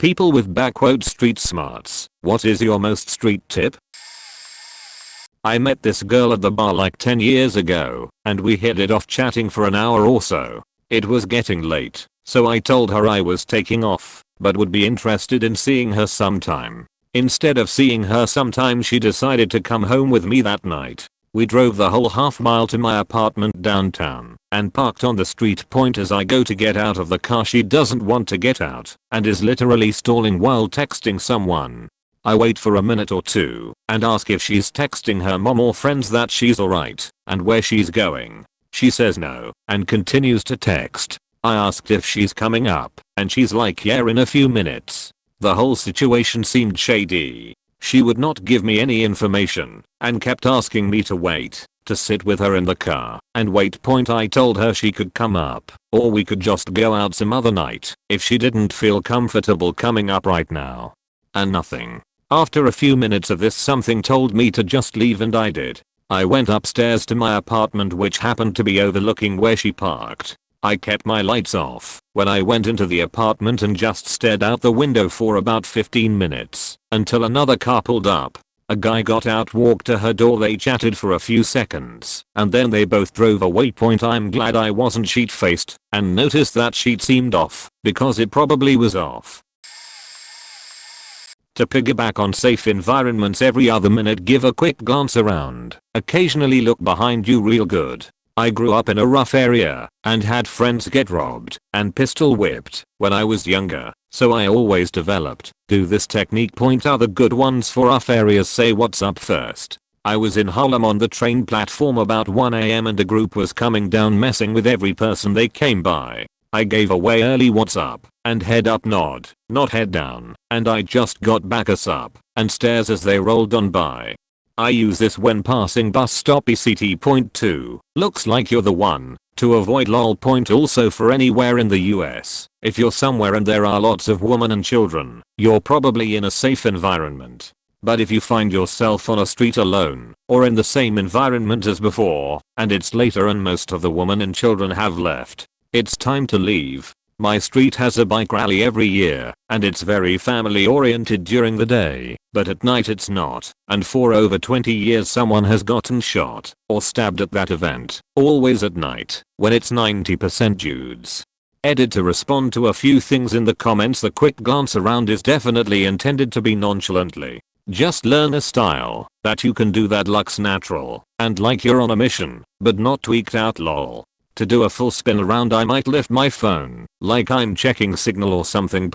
People with backward street smarts, what is your most street tip? I met this girl at the bar like 10 years ago, and we hit it off chatting for an hour or so. It was getting late, so I told her I was taking off, but would be interested in seeing her sometime. Instead of seeing her sometime, she decided to come home with me that night. We drove the whole half mile to my apartment downtown and parked on the street point. As I go to get out of the car, she doesn't want to get out and is literally stalling while texting someone. I wait for a minute or two and ask if she's texting her mom or friends that she's alright and where she's going. She says no and continues to text. I asked if she's coming up and she's like, yeah, in a few minutes. The whole situation seemed shady. She would not give me any information and kept asking me to wait, to sit with her in the car and wait. I told her she could come up or we could just go out some other night if she didn't feel comfortable coming up right now. And nothing. After a few minutes of this, something told me to just leave and I did. I went upstairs to my apartment, which happened to be overlooking where she parked. I kept my lights off when I went into the apartment and just stared out the window for about 15 minutes until another car pulled up. A guy got out, walked to her door, they chatted for a few seconds and then they both drove away. I'm glad I wasn't sheet-faced and noticed that sheet seemed off because it probably was off. To piggyback on safe environments, every other minute give a quick glance around. Occasionally look behind you real good. I grew up in a rough area and had friends get robbed and pistol whipped when I was younger, so I always developed do this technique. Other good ones for rough areas: say what's up first. I was in Harlem on the train platform about 1 AM and a group was coming down messing with every person they came by. I gave away early what's up and head up nod, not head down, and I just got back as up and stares as they rolled on by. I use this when passing bus stop ECT. 2. Looks like you're the one to avoid lol. Also for anywhere in the US, if you're somewhere and there are lots of women and children, you're probably in a safe environment. But if you find yourself on a street alone or in the same environment as before and it's later and most of the women and children have left, it's time to leave. My street has a bike rally every year and it's very family oriented during the day, but at night it's not, and for over 20 years someone has gotten shot or stabbed at that event, always at night when it's 90% dudes. Edit to respond to a few things in the comments. The quick glance around is definitely intended to be nonchalantly. Just learn a style that you can do that looks natural and like you're on a mission, but not tweaked out lol. To do a full spin around, I might lift my phone like I'm checking Signal or something.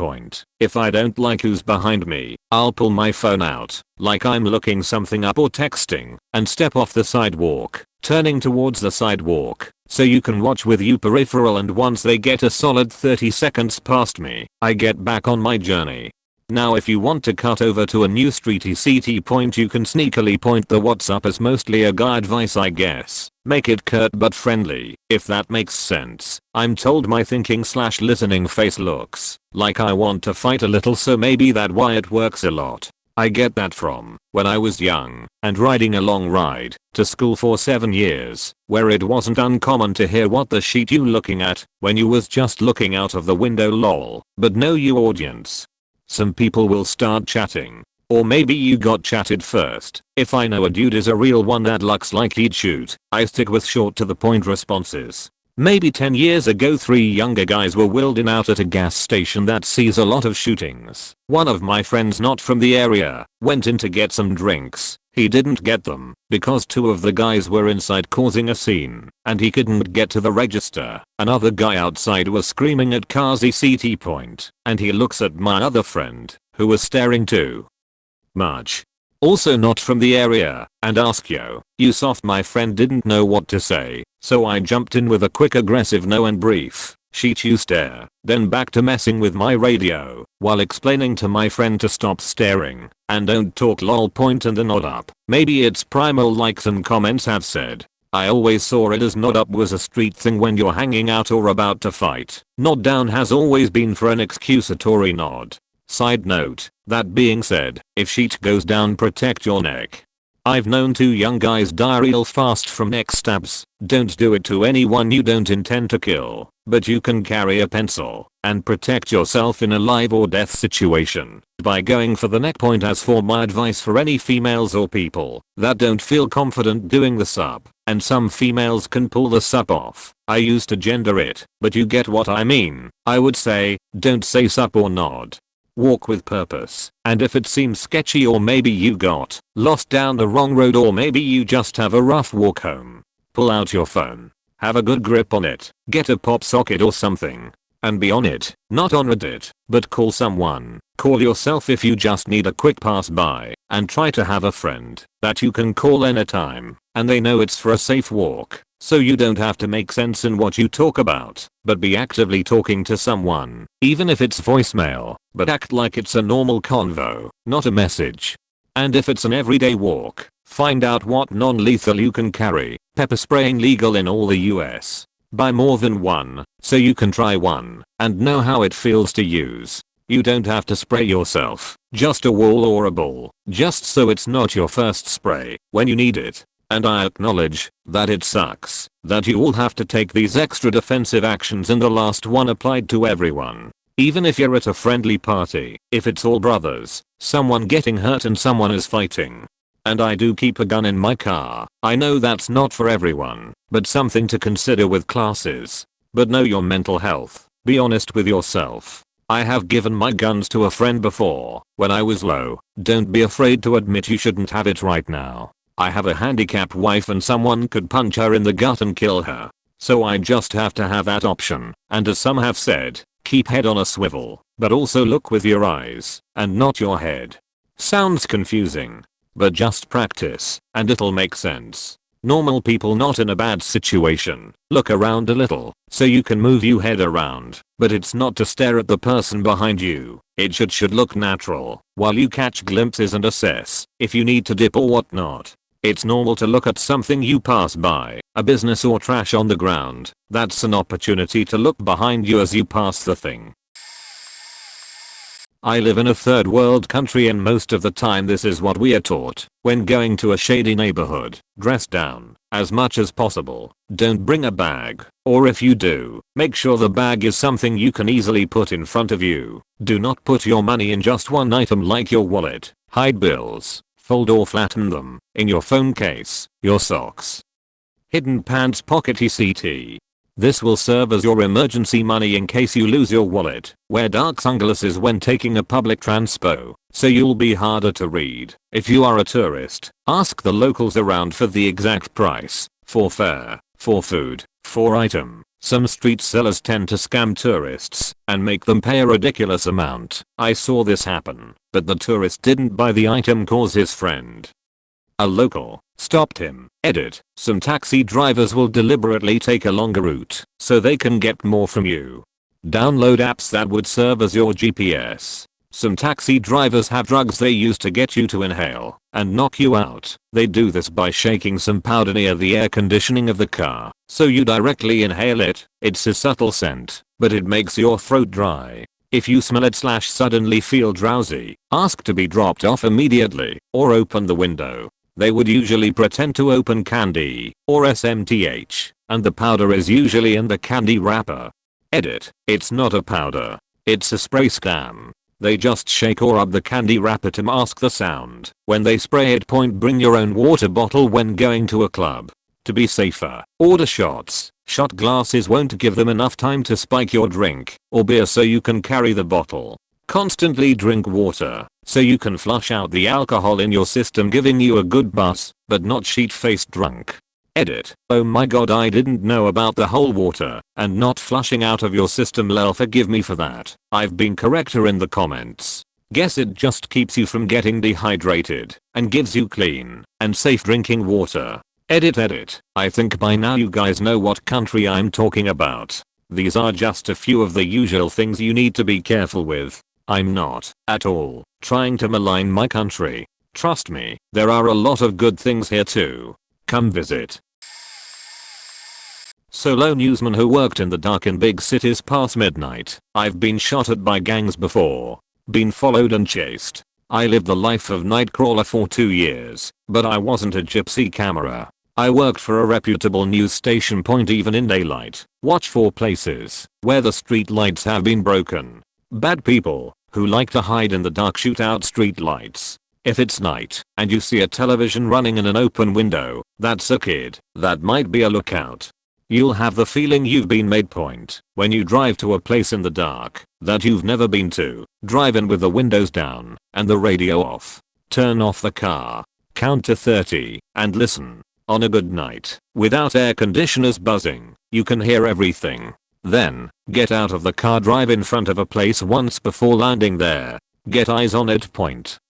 If I don't like who's behind me, I'll pull my phone out like I'm looking something up or texting and step off the sidewalk, turning towards the sidewalk so you can watch with your peripheral, and once they get a solid 30 seconds past me, I get back on my journey. Now if you want to cut over to a new street ECT, you can sneakily point the what's up as mostly a guy advice, I guess. Make it curt but friendly, if that makes sense. I'm told my thinking/listening face looks like I want to fight a little, so maybe that's why it works a lot. I get that from when I was young and riding a long ride to school for 7 years, where it wasn't uncommon to hear what the sheet you looking at when you was just looking out of the window lol, but know you audience. Some people will start chatting. Or maybe you got chatted first. If I know a dude is a real one that looks like he'd shoot, I stick with short to the point responses. Maybe 10 years ago 3 younger guys were wheeled out at a gas station that sees a lot of shootings. One of my friends not from the area went in to get some drinks. He didn't get them because 2 of the guys were inside causing a scene and he couldn't get to the register. Another guy outside was screaming at cars ECT, and he looks at my other friend who was staring too much, also not from the area, and ask yo, you soft. My friend didn't know what to say, so I jumped in with a quick aggressive no and brief, sheet you stare, then back to messing with my radio while explaining to my friend to stop staring and don't talk lol. And the nod up, maybe it's primal like some comments have said. I always saw it as nod up was a street thing when you're hanging out or about to fight. Nod down has always been for an accusatory nod. Side note, that being said, if sheet goes down, protect your neck. I've known 2 young guys die real fast from neck stabs. Don't do it to anyone you don't intend to kill, but you can carry a pencil and protect yourself in a life or death situation by going for the neck point. As for my advice for any females or people that don't feel confident doing the sup, and some females can pull the sup off, I used to gender it, but you get what I mean. I would say, don't say sup or nod. Walk with purpose, and if it seems sketchy or maybe you got lost down the wrong road or maybe you just have a rough walk home, pull out your phone. Have a good grip on it, get a pop socket or something, and be on it, not on Reddit, but call someone. Call yourself if you just need a quick pass by, and try to have a friend that you can call anytime, and they know it's for a safe walk. So you don't have to make sense in what you talk about, but be actively talking to someone, even if it's voicemail, but act like it's a normal convo, not a message. And if it's an everyday walk, find out what non-lethal you can carry. Pepper spraying legal in all the US. Buy more than one, so you can try one, and know how it feels to use. You don't have to spray yourself, just a wall or a ball, just so it's not your first spray when you need it. And I acknowledge that it sucks that you all have to take these extra defensive actions, and the last one applied to everyone. Even if you're at a friendly party, if it's all brothers, someone getting hurt and someone is fighting. And I do keep a gun in my car. I know that's not for everyone, but something to consider with classes. But know your mental health. Be honest with yourself. I have given my guns to a friend before when I was low. Don't be afraid to admit you shouldn't have it right now. I have a handicapped wife and someone could punch her in the gut and kill her. So I just have to have that option. And as some have said, keep head on a swivel, but also look with your eyes and not your head. Sounds confusing, but just practice and it'll make sense. Normal people not in a bad situation look around a little so you can move your head around, but it's not to stare at the person behind you. It should look natural while you catch glimpses and assess if you need to dip or whatnot. It's normal to look at something you pass by, a business or trash on the ground. That's an opportunity to look behind you as you pass the thing. I live in a third world country and most of the time this is what we are taught. When going to a shady neighborhood, dress down as much as possible. Don't bring a bag, or if you do, make sure the bag is something you can easily put in front of you. Do not put your money in just one item like your wallet. Hide bills, fold or flatten them in your phone case, your socks. Hidden pants pocket etc. This will serve as your emergency money in case you lose your wallet. Wear dark sunglasses when taking a public transpo, so you'll be harder to read. If you are a tourist, ask the locals around for the exact price, for fare, for food, for item. Some street sellers tend to scam tourists and make them pay a ridiculous amount. I saw this happen, but the tourist didn't buy the item cause his friend, a local, stopped him. Edit. Some taxi drivers will deliberately take a longer route so they can get more from you. Download apps that would serve as your GPS. Some taxi drivers have drugs they use to get you to inhale and knock you out. They do this by shaking some powder near the air conditioning of the car, so you directly inhale it. It's a subtle scent, but it makes your throat dry. If you smell it / suddenly feel drowsy, ask to be dropped off immediately or open the window. They would usually pretend to open candy or SMTH, and the powder is usually in the candy wrapper. Edit. It's not a powder. It's a spray scam. They just shake or rub the candy wrapper to mask the sound. When they spray it, bring your own water bottle when going to a club. To be safer, order shots. Shot glasses won't give them enough time to spike your drink or beer, so you can carry the bottle. Constantly drink water so you can flush out the alcohol in your system, giving you a good buzz, but not sheet-faced drunk. Edit. Oh my god, I didn't know about the whole water and not flushing out of your system. Lol, forgive me for that. I've been corrector in the comments. Guess it just keeps you from getting dehydrated and gives you clean and safe drinking water. Edit. I think by now you guys know what country I'm talking about. These are just a few of the usual things you need to be careful with. I'm not at all trying to malign my country. Trust me, there are a lot of good things here too. Come visit. Solo newsman who worked in the dark in big cities past midnight. I've been shot at by gangs before. Been followed and chased. I lived the life of nightcrawler for 2 years, but I wasn't a gypsy camera. I worked for a reputable news station. Even in daylight, watch for places where the street lights have been broken. Bad people who like to hide in the dark shoot out street lights. If it's night and you see a television running in an open window, that's a kid. That might be a lookout. You'll have the feeling you've been made. When you drive to a place in the dark that you've never been to, drive in with the windows down and the radio off. Turn off the car, count to 30, and listen. On a good night, without air conditioners buzzing, you can hear everything. Then, get out of the car, drive in front of a place once before landing there. Get eyes on it.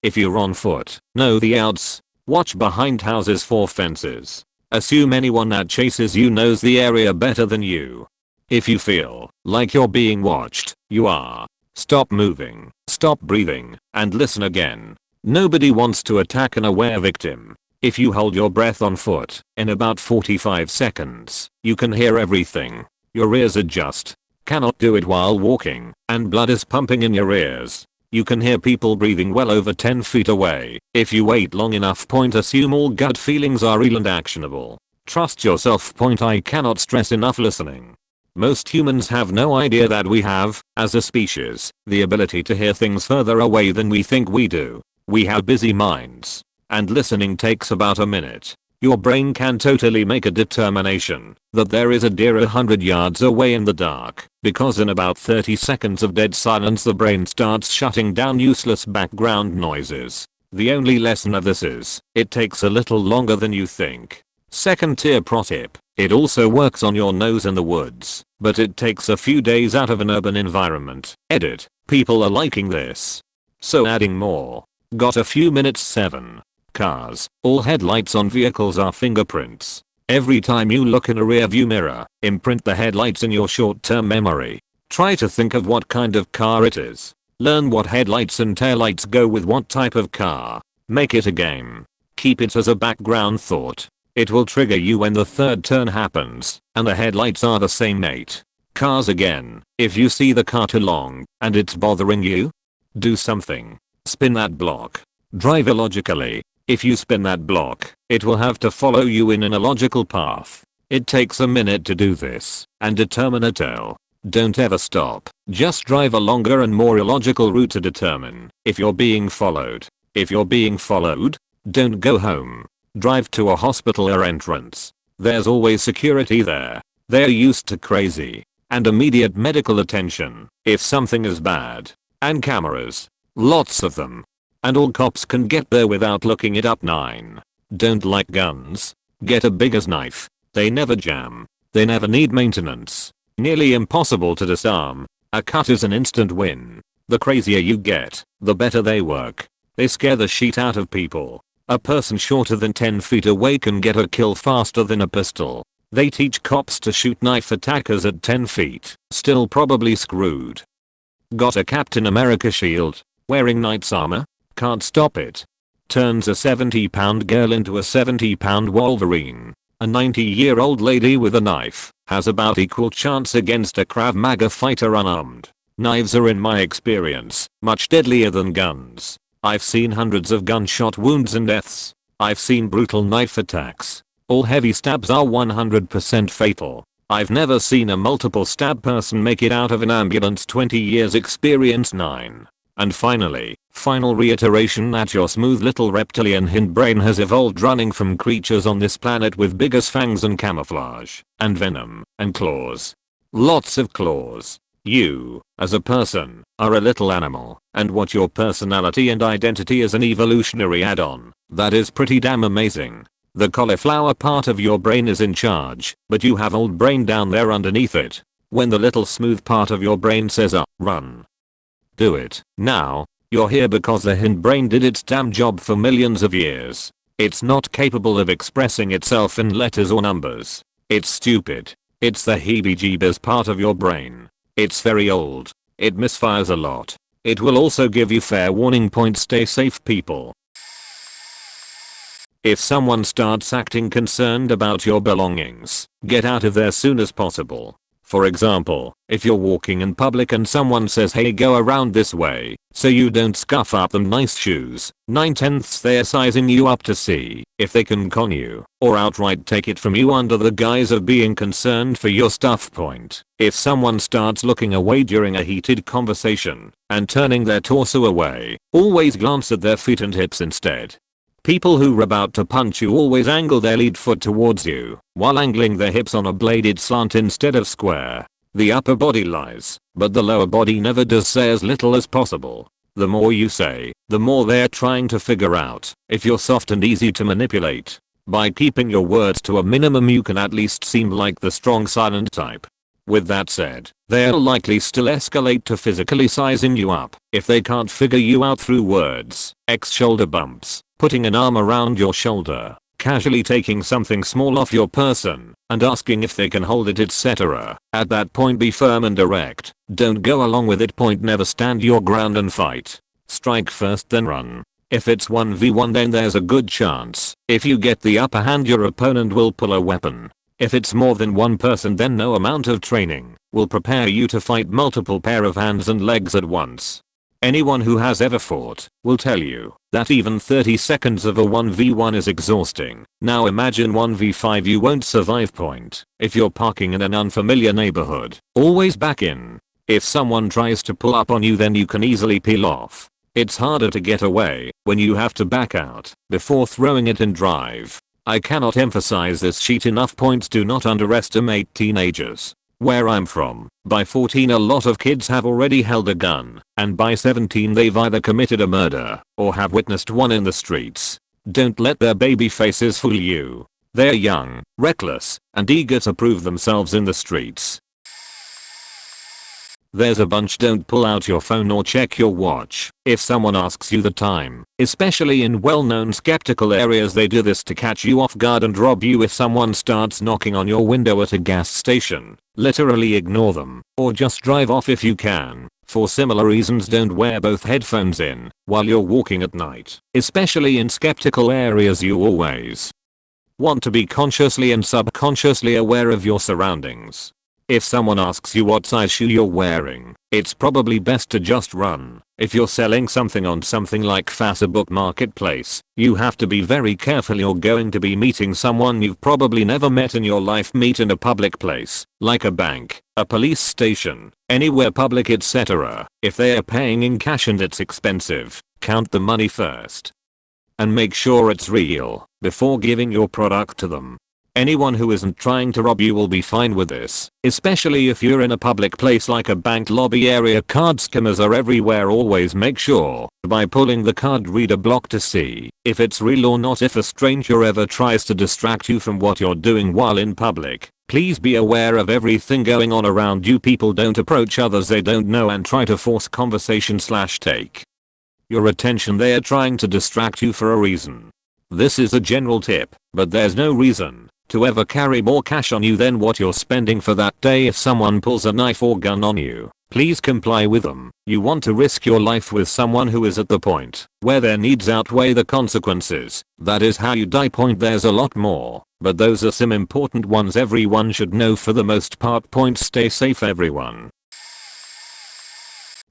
If you're on foot, know the outs. Watch behind houses for fences. Assume anyone that chases you knows the area better than you. If you feel like you're being watched, you are. Stop moving, stop breathing, and listen again. Nobody wants to attack an aware victim. If you hold your breath on foot, in about 45 seconds, you can hear everything. Your ears adjust. Cannot do it while walking, and blood is pumping in your ears. You can hear people breathing well over 10 feet away. If you wait long enough. Assume all gut feelings are real and actionable. Trust yourself. I cannot stress enough listening. Most humans have no idea that we have, as a species, the ability to hear things further away than we think we do. We have busy minds. And listening takes about a minute. Your brain can totally make a determination that there is a deer 100 yards away in the dark, because in about 30 seconds of dead silence the brain starts shutting down useless background noises. The only lesson of this is, it takes a little longer than you think. Second tier pro tip, it also works on your nose in the woods, but it takes a few days out of an urban environment. Edit, people are liking this. So adding more. Got a few minutes. 7. Cars. All headlights on vehicles are fingerprints. Every time you look in a rear view mirror, imprint the headlights in your short-term memory. Try to think of what kind of car it is. Learn what headlights and taillights go with what type of car. Make it a game. Keep it as a background thought. It will trigger you when the third turn happens, and the headlights are the same. 8. Cars again. If you see the car too long, and it's bothering you, do something. Spin that block. Drive illogically. If you spin that block, it will have to follow you in an illogical path. It takes a minute to do this, and determine a tail. Don't ever stop. Just drive a longer and more illogical route to determine if you're being followed. If you're being followed, don't go home. Drive to a hospital or entrance. There's always security there. They're used to crazy and immediate medical attention if something is bad. And cameras. Lots of them. And all cops can get there without looking it up. 9. Don't like guns? Get a bigger knife. They never jam. They never need maintenance. Nearly impossible to disarm. A cut is an instant win. The crazier you get, the better they work. They scare the shit out of people. A person shorter than 10 feet away can get a kill faster than a pistol. They teach cops to shoot knife attackers at 10 feet. Still probably screwed. Got a Captain America shield? Wearing knight's armor? Can't stop it. Turns a 70-pound girl into a 70-pound Wolverine. A 90-year-old lady with a knife has about equal chance against a Krav Maga fighter unarmed. Knives are, in my experience, much deadlier than guns. I've seen hundreds of gunshot wounds and deaths. I've seen brutal knife attacks. All heavy stabs are 100% fatal. I've never seen a multiple stab person make it out of an ambulance. 20 years experience. 9. And finally, final reiteration that your smooth little reptilian hindbrain has evolved running from creatures on this planet with bigger fangs and camouflage, and venom, and claws. Lots of claws. You, as a person, are a little animal, and what your personality and identity is an evolutionary add-on. That is pretty damn amazing. The cauliflower part of your brain is in charge, but you have old brain down there underneath it. When the little smooth part of your brain says run. Do it. Now, you're here because the hindbrain did its damn job for millions of years. It's not capable of expressing itself in letters or numbers. It's stupid. It's the heebie-jeebies part of your brain. It's very old. It misfires a lot. It will also give you fair warning. Stay safe, people. If someone starts acting concerned about your belongings, get out of there soon as possible. For example, if you're walking in public and someone says hey go around this way, so you don't scuff up them nice shoes, 9/10 they're sizing you up to see if they can con you, or outright take it from you under the guise of being concerned for your stuff point. If someone starts looking away during a heated conversation and turning their torso away, always glance at their feet and hips instead. People who are about to punch you always angle their lead foot towards you, while angling their hips on a bladed slant instead of square. The upper body lies, but the lower body never does. Say as little as possible. The more you say, the more they're trying to figure out if you're soft and easy to manipulate. By keeping your words to a minimum you can at least seem like the strong silent type. With that said, they'll likely still escalate to physically sizing you up if they can't figure you out through words, shoulder bumps, putting an arm around your shoulder, casually taking something small off your person, and asking if they can hold it, etc. At that point be firm and direct. Don't go along with it. Point never stand your ground and fight. Strike first then run. If it's 1v1 then there's a good chance if you get the upper hand your opponent will pull a weapon. If it's more than one person then no amount of training will prepare you to fight multiple pair of hands and legs at once. Anyone who has ever fought will tell you that even 30 seconds of a 1v1 is exhausting. Now imagine 1v5 you won't survive. Point. If you're parking in an unfamiliar neighborhood, always back in. If someone tries to pull up on you then you can easily peel off. It's harder to get away when you have to back out before throwing it and drive. I cannot emphasize this sheet enough. Points. Do not underestimate teenagers. Where I'm from, by 14 a lot of kids have already held a gun, and by 17 they've either committed a murder or have witnessed one in the streets. Don't let their baby faces fool you. They're young, reckless, and eager to prove themselves in the streets. There's a bunch. Don't pull out your phone or check your watch if someone asks you the time. Especially in well-known skeptical areas they do this to catch you off guard and rob you. If someone starts knocking on your window at a gas station, literally ignore them or just drive off if you can. For similar reasons don't wear both headphones in while you're walking at night. Especially in skeptical areas you always want to be consciously and subconsciously aware of your surroundings. If someone asks you what size shoe you're wearing, it's probably best to just run. If you're selling something on something like Facebook Marketplace, you have to be very careful. You're going to be meeting someone you've probably never met in your life. Meet in a public place, like a bank, a police station, anywhere public, etc. If they are paying in cash and it's expensive, count the money first. And make sure it's real before giving your product to them. Anyone who isn't trying to rob you will be fine with this, especially if you're in a public place like a bank lobby area. Card skimmers are everywhere. Always make sure by pulling the card reader block to see if it's real or not. If a stranger ever tries to distract you from what you're doing while in public, please be aware of everything going on around you. People don't approach others they don't know and try to force conversation / take your attention. They are trying to distract you for a reason. This is a general tip, but there's no reason to ever carry more cash on you than what you're spending for that day. If someone pulls a knife or gun on you, please comply with them. You want to risk your life with someone who is at the point where their needs outweigh the consequences. That is how you die. Point. There's a lot more, but those are some important ones everyone should know for the most part. Point. Stay safe everyone.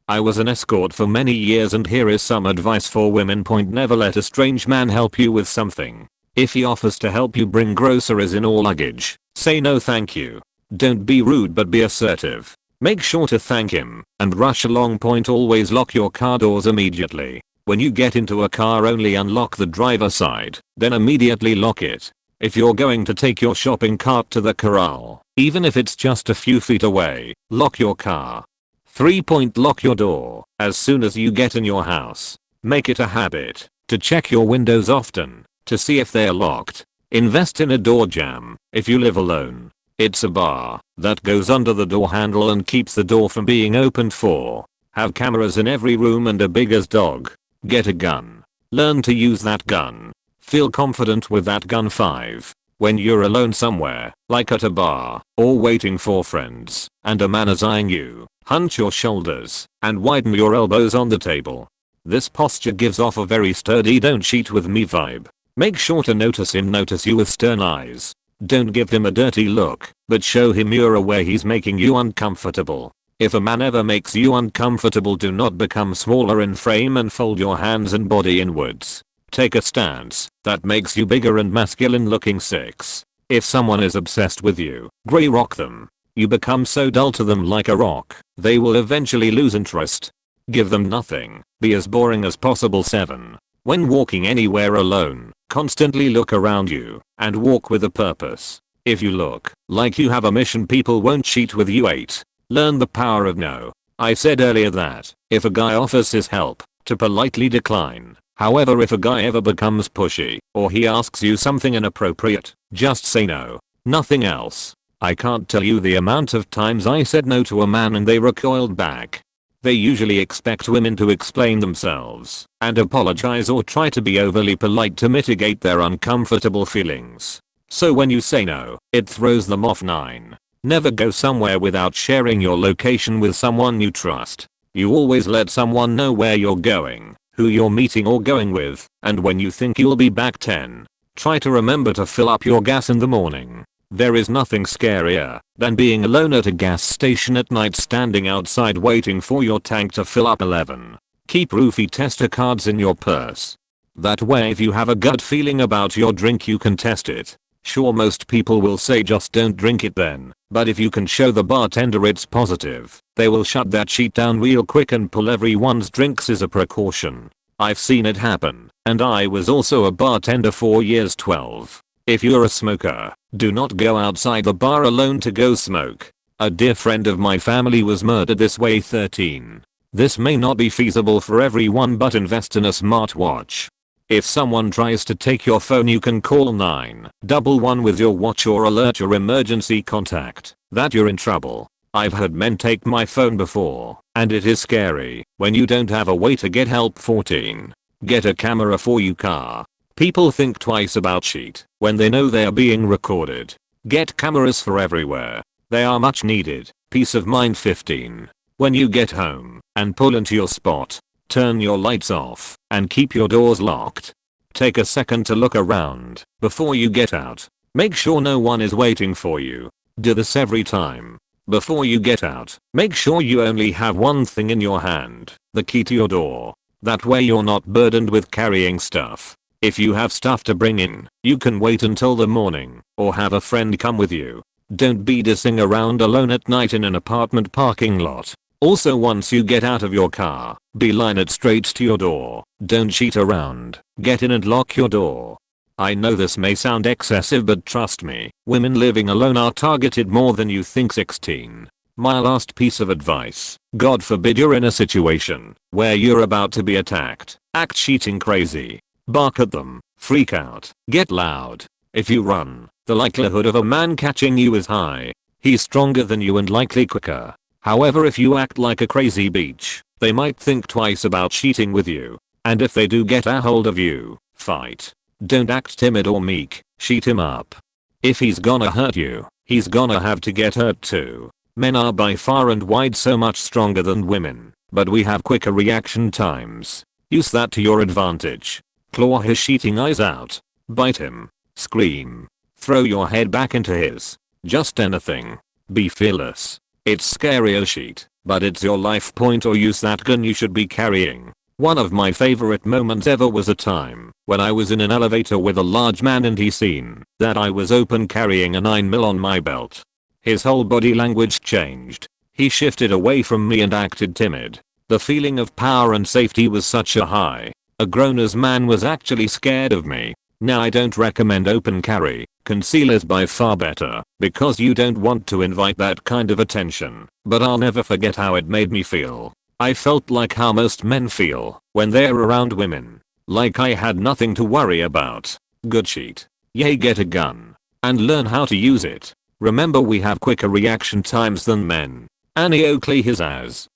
I was an escort for many years and here is some advice for women. Point. Never let a strange man help you with something. If he offers to help you bring groceries in or luggage, say no thank you. Don't be rude but be assertive. Make sure to thank him and rush along. Point. Always lock your car doors immediately. When you get into a car only unlock the driver's side, then immediately lock it. If you're going to take your shopping cart to the corral, even if it's just a few feet away, lock your car. 3. Lock your door as soon as you get in your house. Make it a habit to check your windows often to see if they're locked. Invest in a door jamb if you live alone. It's a bar that goes under the door handle and keeps the door from being opened. 4. Have cameras in every room and a big as dog. Get a gun. Learn to use that gun. Feel confident with that gun. 5. When you're alone somewhere, like at a bar, or waiting for friends, and a man is eyeing you, hunch your shoulders and widen your elbows on the table. This posture gives off a very sturdy don't cheat with me vibe. Make sure to notice him notice you with stern eyes. Don't give him a dirty look, but show him you're aware he's making you uncomfortable. If a man ever makes you uncomfortable, do not become smaller in frame and fold your hands and body inwards. Take a stance that makes you bigger and masculine looking. 6. If someone is obsessed with you, grey rock them. You become so dull to them like a rock, they will eventually lose interest. Give them nothing, be as boring as possible. 7. When walking anywhere alone, constantly look around you and walk with a purpose. If you look like you have a mission, people won't cheat with you. 8. Learn the power of no. I said earlier that if a guy offers his help, to politely decline. However, if a guy ever becomes pushy or he asks you something inappropriate, just say no. Nothing else. I can't tell you the amount of times I said no to a man and they recoiled back. They usually expect women to explain themselves and apologize or try to be overly polite to mitigate their uncomfortable feelings. So when you say no, it throws them off. 9. Never go somewhere without sharing your location with someone you trust. You always let someone know where you're going, who you're meeting or going with, and when you think you'll be back. 10. Try to remember to fill up your gas in the morning. There is nothing scarier than being alone at a gas station at night, standing outside waiting for your tank to fill up. 11. Keep roofie tester cards in your purse. That way if you have a gut feeling about your drink you can test it. Sure, most people will say just don't drink it then, but if you can show the bartender it's positive, they will shut that sheet down real quick and pull everyone's drinks as a precaution. I've seen it happen, and I was also a bartender for years. 12. If you're a smoker, do not go outside the bar alone to go smoke. A dear friend of my family was murdered this way. 13. This may not be feasible for everyone, but invest in a smartwatch. If someone tries to take your phone, you can call 911 with your watch or alert your emergency contact that you're in trouble. I've had men take my phone before, and it is scary when you don't have a way to get help. 14. Get a camera for your car. People think twice about cheat when they know they are being recorded. Get cameras for everywhere. They are much needed. Peace of mind. 15. When you get home and pull into your spot, turn your lights off and keep your doors locked. Take a second to look around before you get out. Make sure no one is waiting for you. Do this every time. Before you get out, make sure you only have one thing in your hand, the key to your door. That way you're not burdened with carrying stuff. If you have stuff to bring in, you can wait until the morning or have a friend come with you. Don't be dissing around alone at night in an apartment parking lot. Also, once you get out of your car, beeline it straight to your door. Don't cheat around. Get in and lock your door. I know this may sound excessive, but trust me, women living alone are targeted more than you think. 16. My last piece of advice. God forbid you're in a situation where you're about to be attacked. Act cheating crazy. Bark at them. Freak out. Get loud. If you run, the likelihood of a man catching you is high. He's stronger than you and likely quicker. However, if you act like a crazy bitch, they might think twice about cheating with you. And if they do get a hold of you, fight. Don't act timid or meek. Shoot him up. If he's gonna hurt you, he's gonna have to get hurt too. Men are by far and wide so much stronger than women, but we have quicker reaction times. Use that to your advantage. Claw his cheating eyes out. Bite him. Scream. Throw your head back into his. Just anything. Be fearless. It's scary as shit, but it's your life point, or use that gun you should be carrying. One of my favorite moments ever was a time when I was in an elevator with a large man and he seen that I was open carrying a 9mm on my belt. His whole body language changed. He shifted away from me and acted timid. The feeling of power and safety was such a high. A grown-ass man was actually scared of me. Now I don't recommend open carry. Conceal is by far better because you don't want to invite that kind of attention. But I'll never forget how it made me feel. I felt like how most men feel when they're around women. Like I had nothing to worry about. Good shit. Yay, get a gun. And learn how to use it. Remember, we have quicker reaction times than men. Annie Oakley his ass.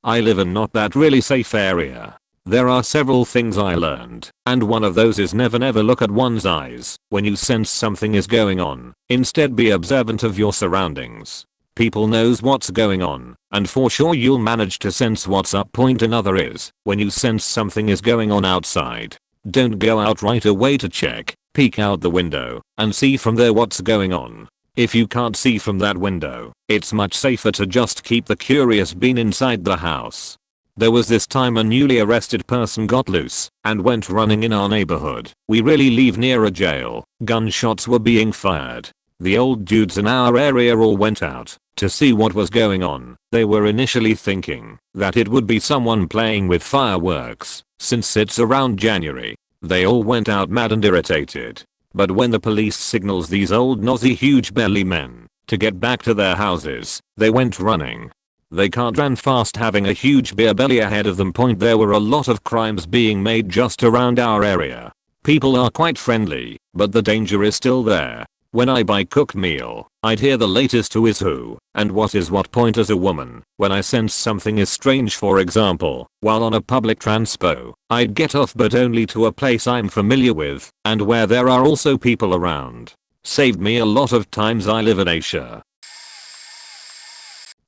I live in not that really safe area. There are several things I learned, and one of those is never look at one's eyes when you sense something is going on. Instead, be observant of your surroundings. People knows what's going on, and for sure you'll manage to sense what's up. Point another is when you sense something is going on outside. Don't go out right away to check. Peek out the window and see from there what's going on. If you can't see from that window, it's much safer to just keep the curious bean inside the house. There was this time a newly arrested person got loose and went running in our neighborhood. We really live near a jail. Gunshots were being fired. The old dudes in our area all went out to see what was going on. They were initially thinking that it would be someone playing with fireworks since it's around January. They all went out mad and irritated. But when the police signals these old nosy huge belly men to get back to their houses, they went running. They can't ran fast having a huge beer belly ahead of them. There were a lot of crimes being made just around our area. People are quite friendly, but the danger is still there. When I buy cooked meal, I'd hear the latest who is who and what is what point as a woman. When I sense something is strange, for example, while on a public transpo, I'd get off but only to a place I'm familiar with and where there are also people around. Saved me a lot of times. I live in Asia.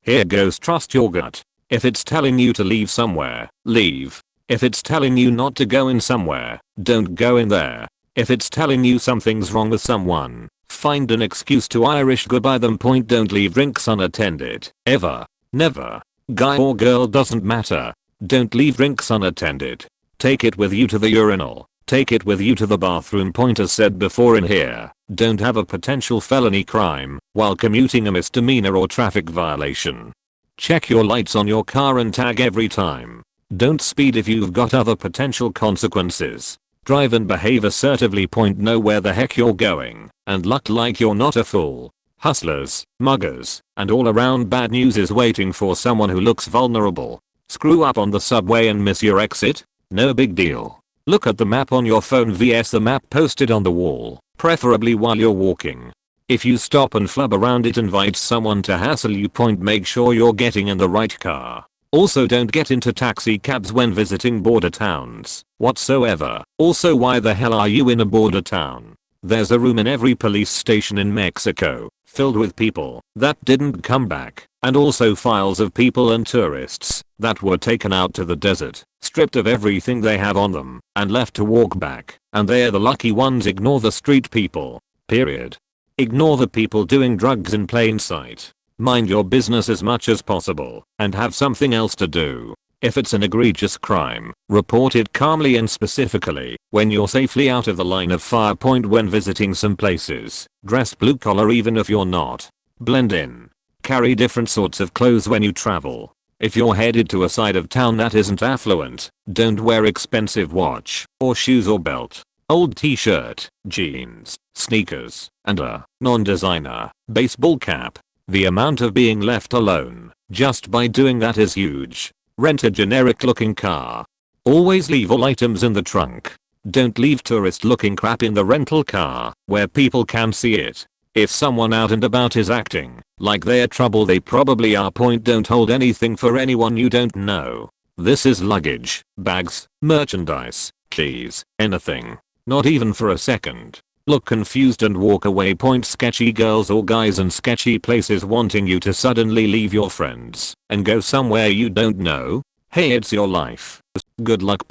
Here goes: trust your gut. If it's telling you to leave somewhere, leave. If it's telling you not to go in somewhere, don't go in there. If it's telling you something's wrong with someone, find an excuse to Irish goodbye them. Don't leave drinks unattended. Ever. Never. Guy or girl, doesn't matter. Don't leave drinks unattended. Take it with you to the urinal. Take it with you to the bathroom. As said before in here, don't have a potential felony crime while commuting a misdemeanor or traffic violation. Check your lights on your car and tag every time. Don't speed if you've got other potential consequences. Drive and behave assertively. Know where the heck you're going and look like you're not a fool. Hustlers, muggers, and all around bad news is waiting for someone who looks vulnerable. Screw up on the subway and miss your exit? No big deal. Look at the map on your phone vs the map posted on the wall, preferably while you're walking. If you stop and flub around, it invites someone to hassle you. Make sure you're getting in the right car. Also, don't get into taxi cabs when visiting border towns whatsoever. Also, why the hell are you in a border town? There's a room in every police station in Mexico filled with people that didn't come back, and also files of people and tourists that were taken out to the desert, stripped of everything they have on them, and left to walk back, and they're the lucky ones. Ignore the street people. Period. Ignore the people doing drugs in plain sight. Mind your business as much as possible and have something else to do. If it's an egregious crime, report it calmly and specifically when you're safely out of the line of fire. When visiting some places, dress blue collar even if you're not. Blend in. Carry different sorts of clothes when you travel. If you're headed to a side of town that isn't affluent, don't wear expensive watch or shoes or belt. Old t-shirt, jeans, sneakers, and a non-designer baseball cap. The amount of being left alone just by doing that is huge. Rent a generic looking car. Always leave all items in the trunk. Don't leave tourist looking crap in the rental car where people can see it. If someone out and about is acting like they're trouble, they probably are. Don't hold anything for anyone you don't know. This is luggage, bags, merchandise, keys, anything. Not even for a second. Look confused and walk away. Sketchy girls or guys in sketchy places wanting you to suddenly leave your friends and go somewhere you don't know. Hey, it's your life. Good luck.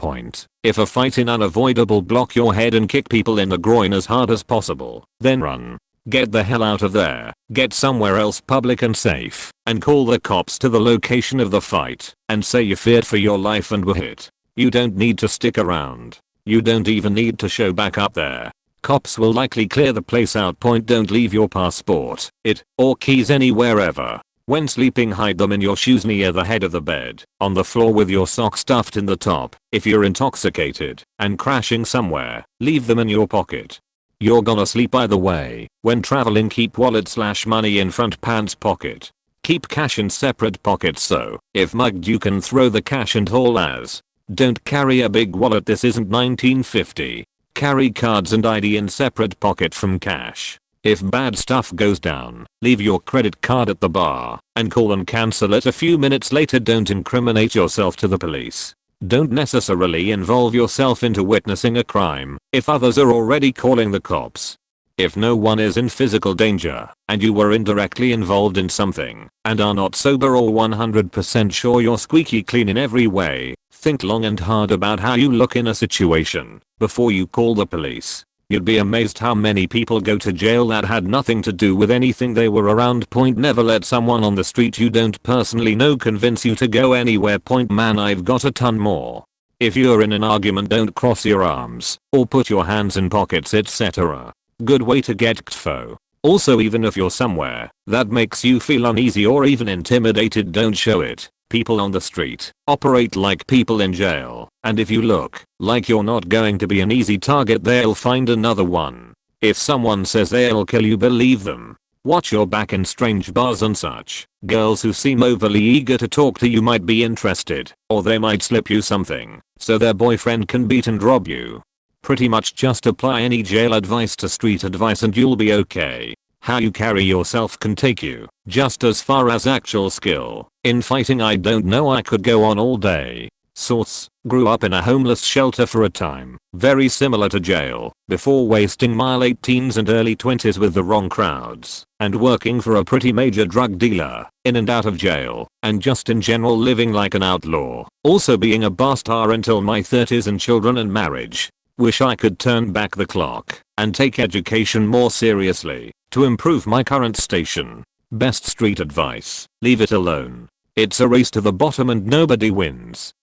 If a fight is unavoidable, block your head and kick people in the groin as hard as possible. Then run. Get the hell out of there. Get somewhere else public and safe and call the cops to the location of the fight and say you feared for your life and were hit. You don't need to stick around. You don't even need to show back up there. Cops will likely clear the place out. Don't leave your passport, or keys anywhere ever. When sleeping, hide them in your shoes near the head of the bed, on the floor with your sock stuffed in the top. If you're intoxicated and crashing somewhere, leave them in your pocket. You're gonna sleep either way. When traveling, keep wallet/money in front pants pocket. Keep cash in separate pockets so if mugged you can throw the cash and haul ass. Don't carry a big wallet. This isn't 1950. Carry cards and ID in separate pocket from cash. If bad stuff goes down, leave your credit card at the bar and call and cancel it a few minutes later. Don't incriminate yourself to the police. Don't necessarily involve yourself into witnessing a crime if others are already calling the cops. If no one is in physical danger and you were indirectly involved in something and are not sober or 100% sure you're squeaky clean in every way, think long and hard about how you look in a situation before you call the police. You'd be amazed how many people go to jail that had nothing to do with anything they were around. Never let someone on the street you don't personally know convince you to go anywhere. Man, I've got a ton more. If you're in an argument, don't cross your arms or put your hands in pockets, etc. Good way to get kfo. Also, even if you're somewhere that makes you feel uneasy or even intimidated, don't show it. People on the street operate like people in jail, and if you look like you're not going to be an easy target, they'll find another one. If someone says they'll kill you, believe them. Watch your back in strange bars and such. Girls who seem overly eager to talk to you might be interested, or they might slip you something so their boyfriend can beat and rob you. Pretty much just apply any jail advice to street advice and you'll be okay. How you carry yourself can take you just as far as actual skill in fighting. I don't know, I could go on all day. Source: grew up in a homeless shelter for a time, very similar to jail, before wasting my late teens and early 20s with the wrong crowds, and working for a pretty major drug dealer, in and out of jail, and just in general living like an outlaw, also being a bar star until my 30s and children and marriage. Wish I could turn back the clock and take education more seriously to improve my current station. Best street advice: leave it alone. It's a race to the bottom and nobody wins.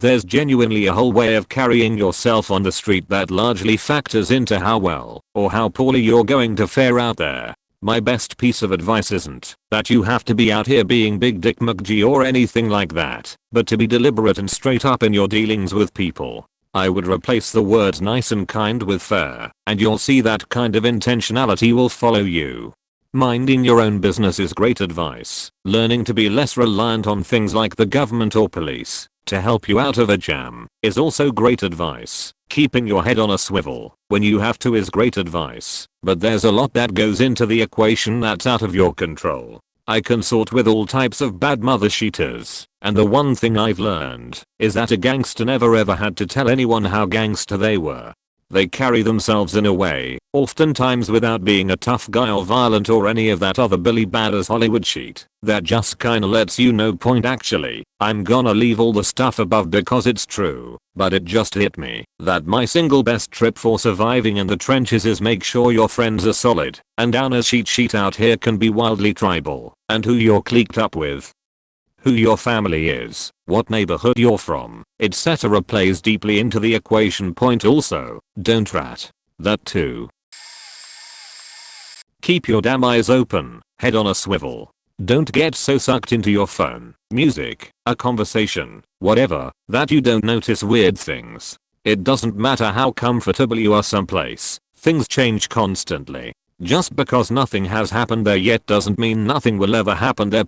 There's genuinely a whole way of carrying yourself on the street that largely factors into how well or how poorly you're going to fare out there. My best piece of advice isn't that you have to be out here being Big Dick McG or anything like that, but to be deliberate and straight up in your dealings with people. I would replace the words nice and kind with fair, and you'll see that kind of intentionality will follow you. Minding your own business is great advice. Learning to be less reliant on things like the government or police to help you out of a jam is also great advice. Keeping your head on a swivel when you have to is great advice, but there's a lot that goes into the equation that's out of your control. I consort with all types of bad mother cheaters, and the one thing I've learned is that a gangster never ever had to tell anyone how gangster they were. They carry themselves in a way, oftentimes without being a tough guy or violent or any of that other Billy Badass Hollywood shit, that just kinda lets you know. Actually, I'm gonna leave all the stuff above because it's true, but it just hit me that my single best trip for surviving in the trenches is make sure your friends are solid, and down a cheat sheet out here can be wildly tribal, and who you're cliqued up with, who your family is, what neighborhood you're from, etc. plays deeply into the equation. Also, don't rat. That too. Keep your damn eyes open, head on a swivel. Don't get so sucked into your phone, music, a conversation, whatever, that you don't notice weird things. It doesn't matter how comfortable you are someplace, things change constantly. Just because nothing has happened there yet doesn't mean nothing will ever happen there.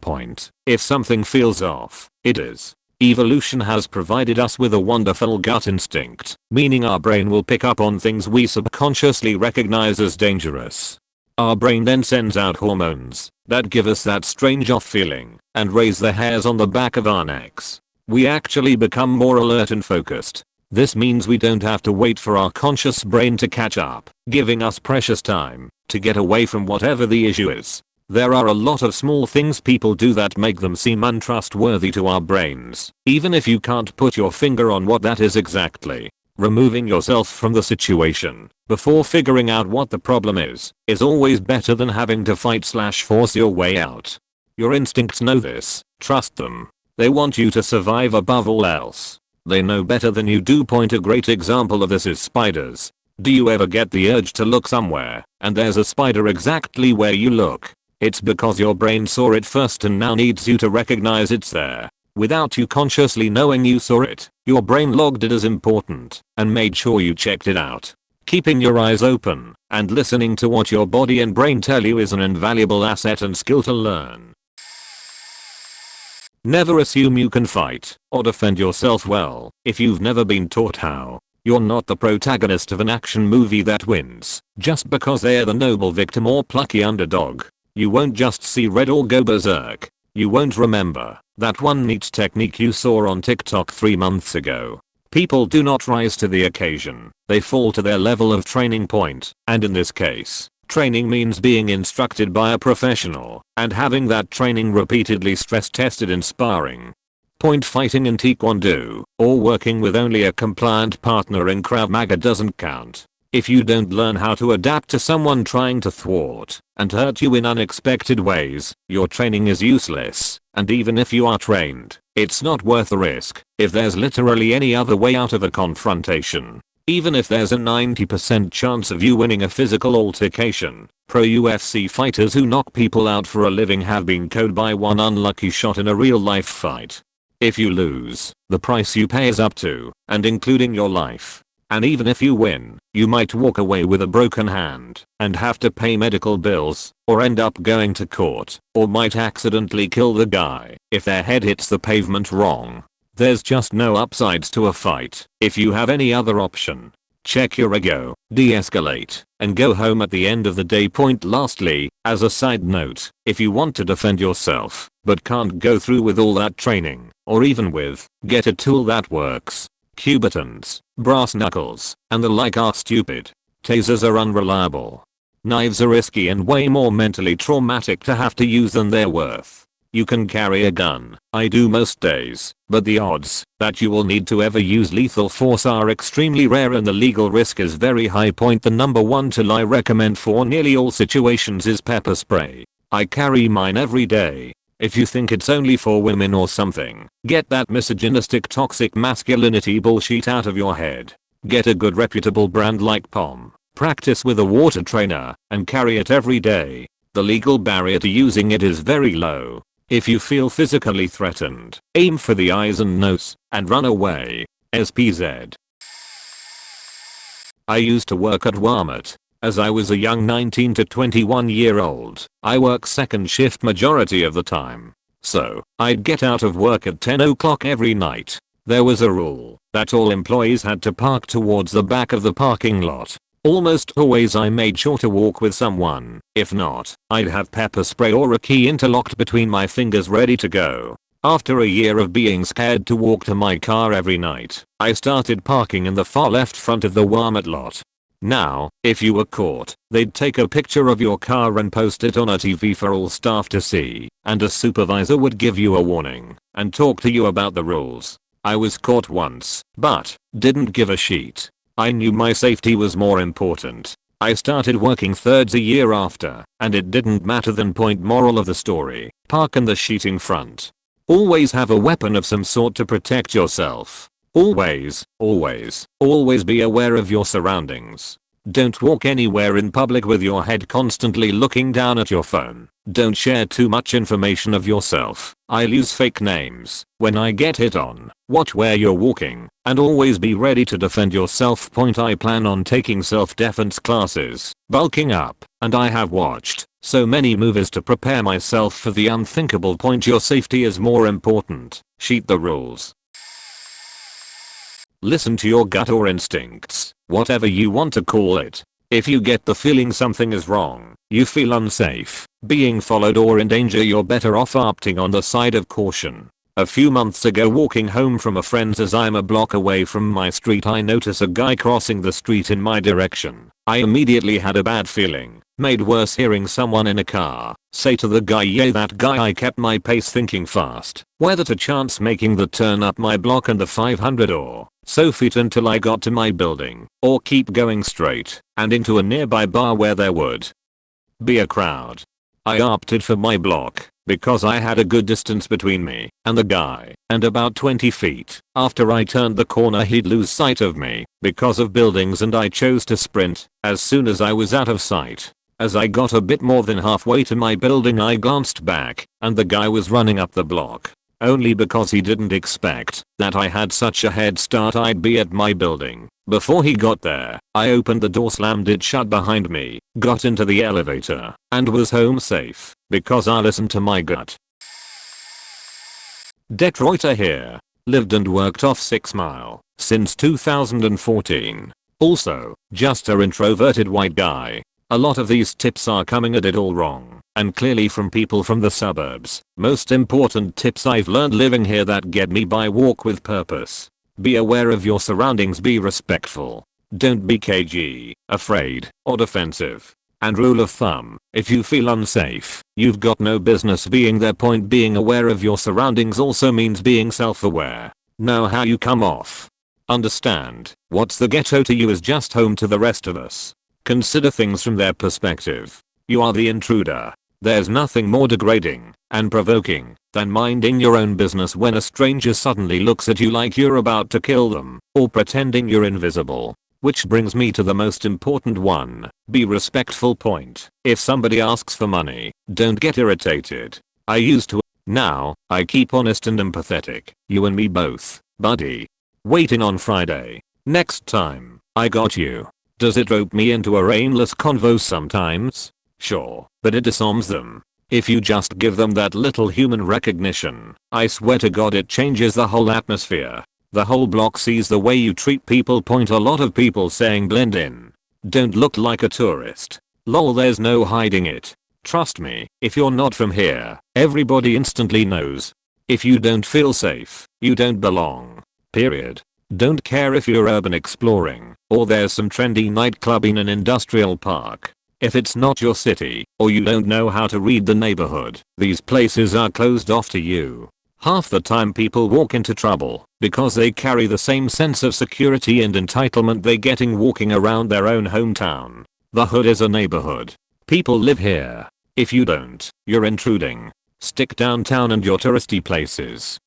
If something feels off, it is. Evolution has provided us with a wonderful gut instinct, meaning our brain will pick up on things we subconsciously recognize as dangerous. Our brain then sends out hormones that give us that strange off feeling and raise the hairs on the back of our necks. We actually become more alert and focused. This means we don't have to wait for our conscious brain to catch up, giving us precious time to get away from whatever the issue is. There are a lot of small things people do that make them seem untrustworthy to our brains, even if you can't put your finger on what that is exactly. Removing yourself from the situation before figuring out what the problem is always better than having to fight/force your way out. Your instincts know this, trust them. They want you to survive above all else. They know better than you do. A great example of this is spiders. Do you ever get the urge to look somewhere and there's a spider exactly where you look? It's because your brain saw it first and now needs you to recognize it's there. Without you consciously knowing you saw it, your brain logged it as important and made sure you checked it out. Keeping your eyes open and listening to what your body and brain tell you is an invaluable asset and skill to learn. Never assume you can fight or defend yourself well if you've never been taught how. You're not the protagonist of an action movie that wins just because they're the noble victim or plucky underdog. You won't just see red or go berserk. You won't remember that one neat technique you saw on TikTok 3 months ago. People do not rise to the occasion, they fall to their level of training point, and in this case, training means being instructed by a professional and having that training repeatedly stress tested in sparring. Point fighting in taekwondo, or working with only a compliant partner in Krav Maga doesn't count. If you don't learn how to adapt to someone trying to thwart and hurt you in unexpected ways, your training is useless, and even if you are trained, it's not worth the risk if there's literally any other way out of a confrontation. Even if there's a 90% chance of you winning a physical altercation, pro UFC fighters who knock people out for a living have been killed by one unlucky shot in a real life fight. If you lose, the price you pay is up to and including your life. And even if you win, you might walk away with a broken hand and have to pay medical bills, or end up going to court, or might accidentally kill the guy if their head hits the pavement wrong. There's just no upsides to a fight if you have any other option. Check your ego, de-escalate, and go home at the end of the day. Lastly, as a side note, if you want to defend yourself but can't go through with all that training, or even get a tool that works. Cubitons, brass knuckles, and the like are stupid. Tasers are unreliable. Knives are risky and way more mentally traumatic to have to use than they're worth. You can carry a gun, I do most days, but the odds that you will need to ever use lethal force are extremely rare and the legal risk is very high. The number one tool I recommend for nearly all situations is pepper spray. I carry mine every day. If you think it's only for women or something, get that misogynistic toxic masculinity bullshit out of your head. Get a good reputable brand like POM, practice with a water trainer, and carry it every day. The legal barrier to using it is very low. If you feel physically threatened, aim for the eyes and nose, and run away. SPZ. I used to work at Walmart. As I was a young 19 to 21 year old, I work second shift majority of the time. So, I'd get out of work at 10 o'clock every night. There was a rule that all employees had to park towards the back of the parking lot. Almost always I made sure to walk with someone. If not, I'd have pepper spray or a key interlocked between my fingers ready to go. After a year of being scared to walk to my car every night, I started parking in the far left front of the Walmart lot. Now, if you were caught, they'd take a picture of your car and post it on a TV for all staff to see, and a supervisor would give you a warning and talk to you about the rules. I was caught once, but didn't give a shit. I knew my safety was more important. I started working thirds a year after, and it didn't matter then. Moral of the story, park in the sheeting front. Always have a weapon of some sort to protect yourself. Always, always, always be aware of your surroundings. Don't walk anywhere in public with your head constantly looking down at your phone. Don't share too much information of yourself. I'll use fake names when I get hit on. Watch where you're walking, and always be ready to defend yourself. I plan on taking self-defense classes, bulking up, and I have watched so many movies to prepare myself for the unthinkable. Your safety is more important. Sheet the rules. Listen to your gut or instincts, whatever you want to call it. If you get the feeling something is wrong, you feel unsafe, being followed or in danger, you're better off opting on the side of caution. A few months ago, walking home from a friend's, as I'm a block away from my street, I notice a guy crossing the street in my direction. I immediately had a bad feeling, made worse hearing someone in a car say to the guy, "Yeah, that guy." I kept my pace, thinking fast whether to chance making the turn up my block and the 500 or so feet until I got to my building, or keep going straight and into a nearby bar where there would be a crowd. I opted for my block because I had a good distance between me and the guy, and about 20 feet after I turned the corner he'd lose sight of me because of buildings, and I chose to sprint as soon as I was out of sight. As I got a bit more than halfway to my building, I glanced back, and the guy was running up the block. Only because he didn't expect that I had such a head start, I'd be at my building before he got there. I opened the door, slammed it shut behind me, got into the elevator, and was home safe because I listened to my gut. Detroiter here. Lived and worked off 6 Mile since 2014. Also, just a introverted white guy. A lot of these tips are coming at it all wrong, and clearly from people from the suburbs. Most important tips I've learned living here that get me by: walk with purpose. Be aware of your surroundings, be respectful. Don't be cagey, afraid, or defensive. And rule of thumb, If you feel unsafe, you've got no business being there. Point being aware of your surroundings also means being self-aware. Know how you come off. Understand, what's the ghetto to you is just home to the rest of us. Consider things from their perspective. You are the intruder. There's nothing more degrading and provoking than minding your own business when a stranger suddenly looks at you like you're about to kill them, or pretending you're invisible. Which brings me to the most important one, be respectful. Point. If somebody asks for money, don't get irritated. I used to. Now, I keep honest and empathetic. You and me both, buddy. Waiting on Friday. Next time, I got you. Does it rope me into a aimless convo sometimes? Sure, but it disarms them. If you just give them that little human recognition, I swear to God it changes the whole atmosphere. The whole block sees the way you treat people. Point. A lot of people saying blend in. Don't look like a tourist. Lol, there's no hiding it. Trust me, if you're not from here, everybody instantly knows. If you don't feel safe, you don't belong. Period. Don't care if you're urban exploring, or there's some trendy nightclub in an industrial park. If it's not your city, or you don't know how to read the neighborhood, these places are closed off to you. Half the time people walk into trouble because they carry the same sense of security and entitlement they getting walking around their own hometown. The hood is a neighborhood. People live here. If you don't, you're intruding. Stick downtown and your touristy places.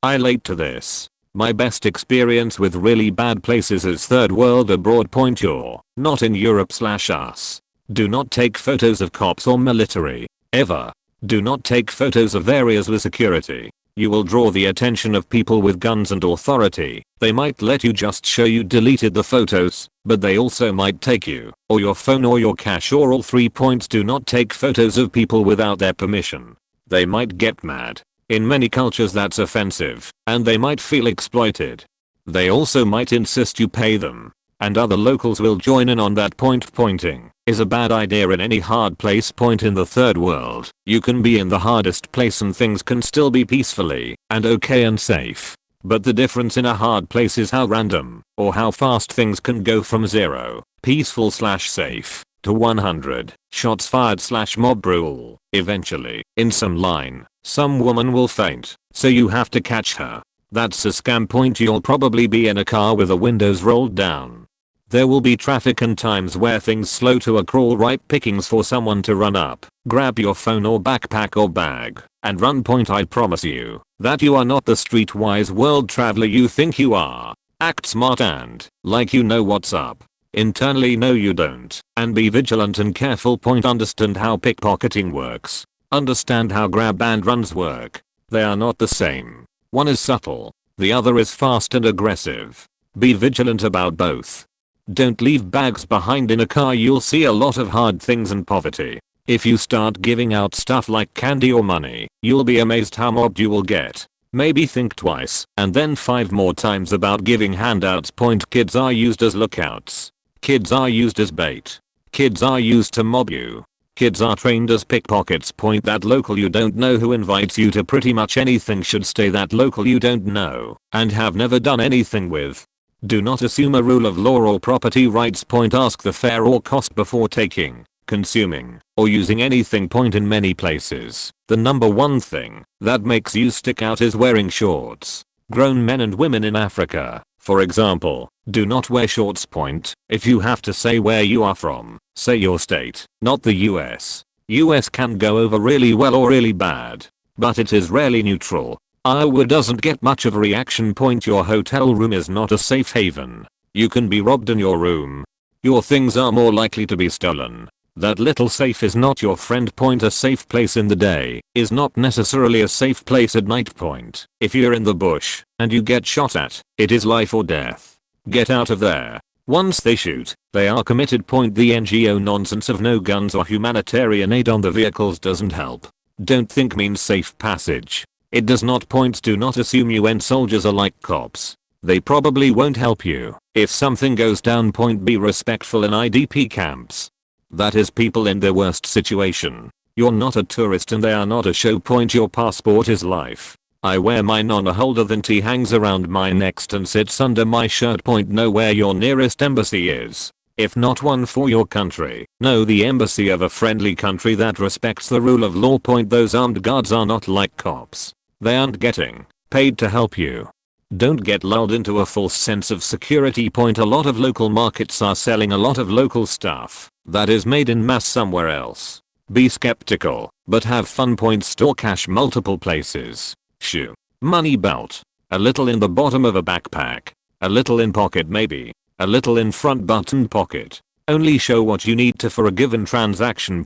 I relate to this. My best experience with really bad places is third world abroad. Point. You're not in Europe/us. Do not take photos of cops or military. Ever. Do not take photos of areas with security. You will draw the attention of people with guns and authority. They might let you just show you deleted the photos, but they also might take you, or your phone or your cash, or all 3 points. Do not take photos of people without their permission. They might get mad. In many cultures that's offensive, and they might feel exploited. They also might insist you pay them, and other locals will join in on that. Point. Pointing is a bad idea in any hard place. Point. In the third world, you can be in the hardest place and things can still be peacefully and okay and safe. But the difference in a hard place is how random or how fast things can go from 0, peaceful/safe, to 100, shots fired/mob rule. Eventually, in some line, some woman will faint, so you have to catch her. That's a scam. Point. You'll probably be in a car with the windows rolled down. There will be traffic and times where things slow to a crawl. Ripe pickings for someone to run up, grab your phone or backpack or bag, and run. Point. I promise you that you are not the streetwise world traveler you think you are. Act smart and like you know what's up. Internally no you don't, and be vigilant and careful. Point. Understand how pickpocketing works. Understand how grab and runs work. They are not the same. One is subtle, the other is fast and aggressive. Be vigilant about both. Don't leave bags behind in a car. You'll see a lot of hard things and poverty. If you start giving out stuff like candy or money, you'll be amazed how mobbed you will get. Maybe think twice and then 5 more times about giving handouts. Point. Kids are used as lookouts. Kids are used as bait. Kids are used to mob you. Kids are trained as pickpockets. Point. That local you don't know who invites you to pretty much anything should stay that local you don't know and have never done anything with. Do not assume a rule of law or property rights. Point. Ask the fare or cost before taking, consuming, or using anything. Point. In many places, the number one thing that makes you stick out is wearing shorts. Grown men and women in Africa, for example, do not wear shorts. Point. If you have to say where you are from, say your state, not the US. US can go over really well or really bad, but it is rarely neutral. Iowa doesn't get much of a reaction. Point. Your hotel room is not a safe haven. You can be robbed in your room. Your things are more likely to be stolen. That little safe is not your friend. Point. A safe place in the day is not necessarily a safe place at night. Point. If you're in the bush and you get shot at, it is life or death. Get out of there. Once they shoot, they are committed. Point. The NGO nonsense of no guns or humanitarian aid on the vehicles doesn't help. Don't think means safe passage. It does not. Point. Do not assume UN soldiers are like cops. They probably won't help you if something goes down. Point. Be respectful in IDP camps. That is people in their worst situation. You're not a tourist and they are not a show. Point. Your passport is life. I wear mine on a holder, then T hangs around my neck and sits under my shirt. Point. Know where your nearest embassy is. If not one for your country, know the embassy of a friendly country that respects the rule of law. Those armed guards are not like cops. They aren't getting paid to help you. Don't get lulled into a false sense of security. A lot of local markets are selling a lot of local stuff that is made in mass somewhere else. Be skeptical, but have fun. Store cash multiple places. Shoe. Money belt. A little in the bottom of a backpack. A little in pocket maybe. A little in front button pocket. Only show what you need to for a given transaction.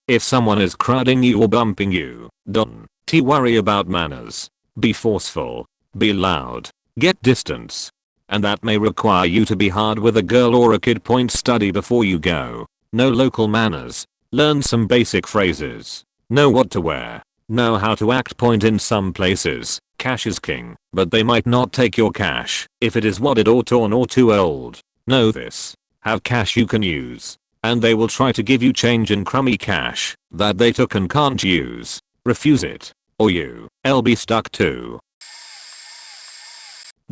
If someone is crowding you or bumping you, don't worry about manners. Be forceful. Be loud. Get distance. And that may require you to be hard with a girl or a kid. Study before you go. Know local manners. Learn some basic phrases. Know what to wear. Know how to act. In some places, cash is king, but they might not take your cash if it is wadded or torn or too old. Know this. Have cash you can use, and they will try to give you change in crummy cash that they took and can't use. Refuse it, or you'll be stuck too.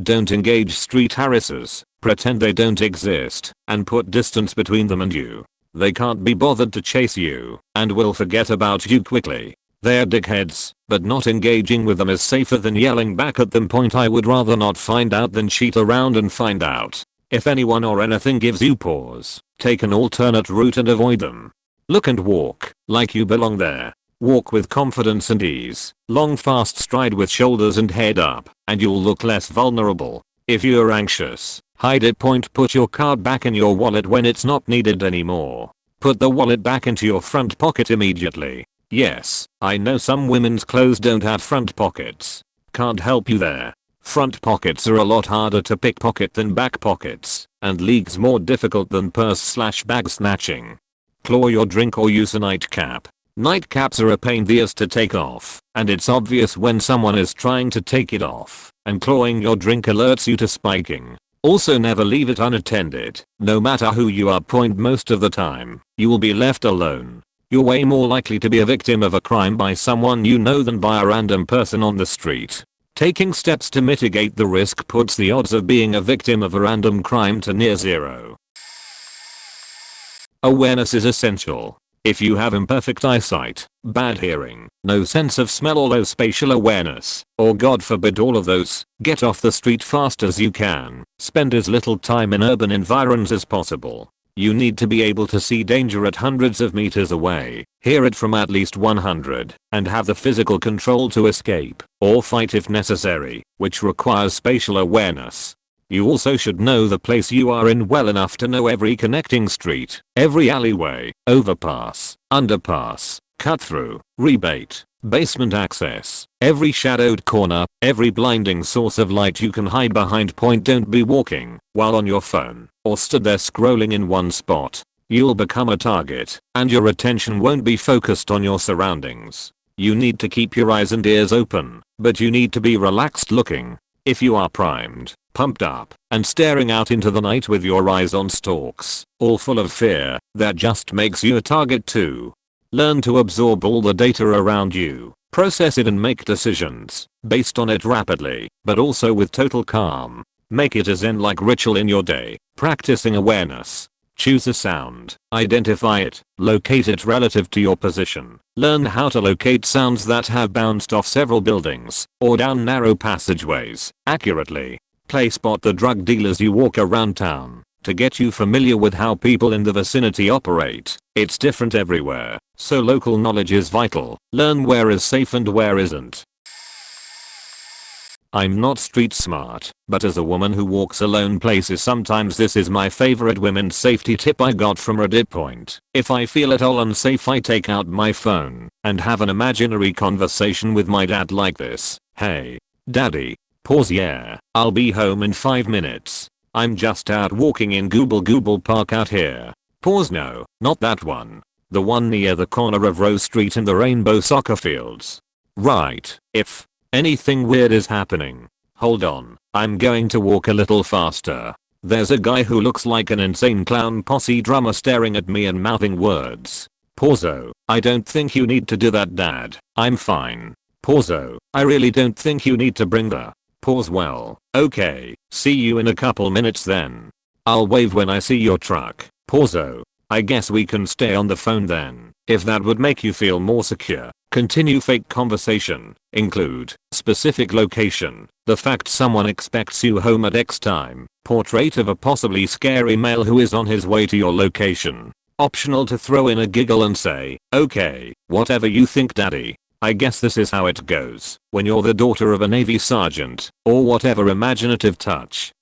Don't engage street harassers. Pretend they don't exist and put distance between them and you. They can't be bothered to chase you and will forget about you quickly. They're dickheads, but not engaging with them is safer than yelling back at them. I would rather not find out than cheat around and find out. If anyone or anything gives you pause, take an alternate route and avoid them. Look and walk like you belong there. Walk with confidence and ease. Long fast stride with shoulders and head up, and you'll look less vulnerable. If you're anxious, hide it. Put your card back in your wallet when it's not needed anymore. Put the wallet back into your front pocket immediately. Yes, I know some women's clothes don't have front pockets. Can't help you there. Front pockets are a lot harder to pickpocket than back pockets, and leagues more difficult than purse/bag snatching. Claw your drink or use a nightcap. Nightcaps are a pain in the ass to take off, and it's obvious when someone is trying to take it off, and clawing your drink alerts you to spiking. Also never leave it unattended. No matter who you are. Most of the time, you will be left alone. You're way more likely to be a victim of a crime by someone you know than by a random person on the street. Taking steps to mitigate the risk puts the odds of being a victim of a random crime to near zero. Awareness is essential. If you have imperfect eyesight, bad hearing, no sense of smell or low spatial awareness, or God forbid all of those, get off the street fast as you can. Spend as little time in urban environs as possible. You need to be able to see danger at hundreds of meters away, hear it from at least 100, and have the physical control to escape, or fight if necessary, which requires spatial awareness. You also should know the place you are in well enough to know every connecting street, every alleyway, overpass, underpass, cut through, rebate, basement access, every shadowed corner, every blinding source of light you can hide behind. Don't be walking while on your phone or stood there scrolling in one spot. You'll become a target, and your attention won't be focused on your surroundings. You need to keep your eyes and ears open, but you need to be relaxed looking. If you are primed, pumped up, and staring out into the night with your eyes on stalks, all full of fear, that just makes you a target too. Learn to absorb all the data around you, process it and make decisions based on it rapidly, but also with total calm. Make it a zen-like ritual in your day, practicing awareness. Choose a sound, identify it, locate it relative to your position. Learn how to locate sounds that have bounced off several buildings or down narrow passageways accurately. Spot the drug dealers you walk around town to get you familiar with how people in the vicinity operate. It's different everywhere, so local knowledge is vital. Learn where is safe and where isn't. I'm not street smart, but as a woman who walks alone places sometimes, this is my favorite women's safety tip I got from Reddit. If I feel at all unsafe, I take out my phone and have an imaginary conversation with my dad like this. Hey, daddy. Pause. Yeah, I'll be home in 5 minutes. I'm just out walking in Google Park out here. Pause. No, not that one. The one near the corner of Rose Street in the Rainbow Soccer Fields. Right. If anything weird is happening, hold on. I'm going to walk a little faster. There's a guy who looks like an insane clown posse drummer staring at me and mouthing words. Pause. I don't think you need to do that, dad. I'm fine. Pause. I really don't think you need to bring the pause. Well, okay. See you in a couple minutes then. I'll wave when I see your truck. Pauso. I guess we can stay on the phone then, if that would make you feel more secure. Continue fake conversation. Include specific location, the fact someone expects you home at X time, portrait of a possibly scary male who is on his way to your location. Optional to throw in a giggle and say, okay, whatever you think daddy. I guess this is how it goes when you're the daughter of a Navy sergeant, or whatever imaginative touch.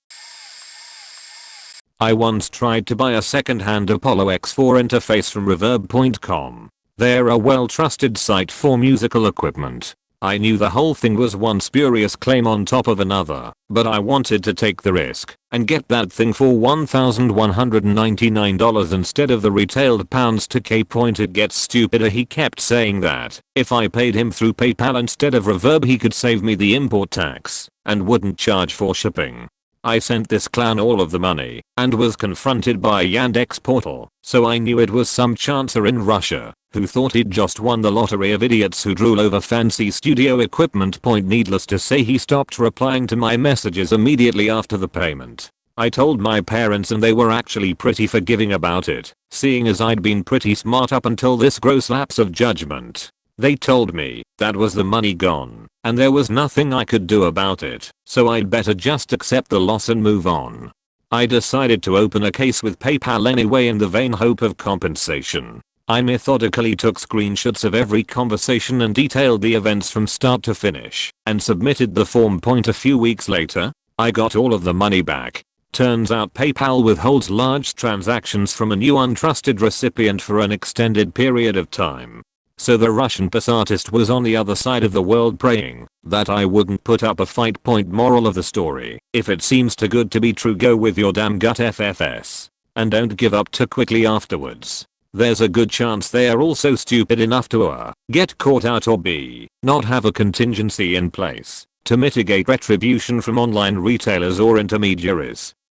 I once tried to buy a second-hand Apollo X4 interface from Reverb.com. They're a well-trusted site for musical equipment. I knew the whole thing was one spurious claim on top of another, but I wanted to take the risk and get that thing for $1,199 instead of the retailed pounds to K. It gets stupider. He kept saying that if I paid him through PayPal instead of Reverb he could save me the import tax and wouldn't charge for shipping. I sent this clown all of the money and was confronted by a Yandex portal, so I knew it was some chancer in Russia who thought he'd just won the lottery of idiots who drool over fancy studio equipment. Needless to say he stopped replying to my messages immediately after the payment. I told my parents and they were actually pretty forgiving about it, seeing as I'd been pretty smart up until this gross lapse of judgment. They told me that was the money gone and there was nothing I could do about it, so I'd better just accept the loss and move on. I decided to open a case with PayPal anyway in the vain hope of compensation. I methodically took screenshots of every conversation and detailed the events from start to finish and submitted the form. A few weeks later, I got all of the money back. Turns out PayPal withholds large transactions from a new untrusted recipient for an extended period of time. So the Russian piss artist was on the other side of the world praying that I wouldn't put up a fight. Moral of the story: if it seems too good to be true, go with your damn gut FFS. And don't give up too quickly afterwards. There's a good chance they are also stupid enough to get caught out or b. not have a contingency in place to mitigate retribution from online retailers or intermediaries.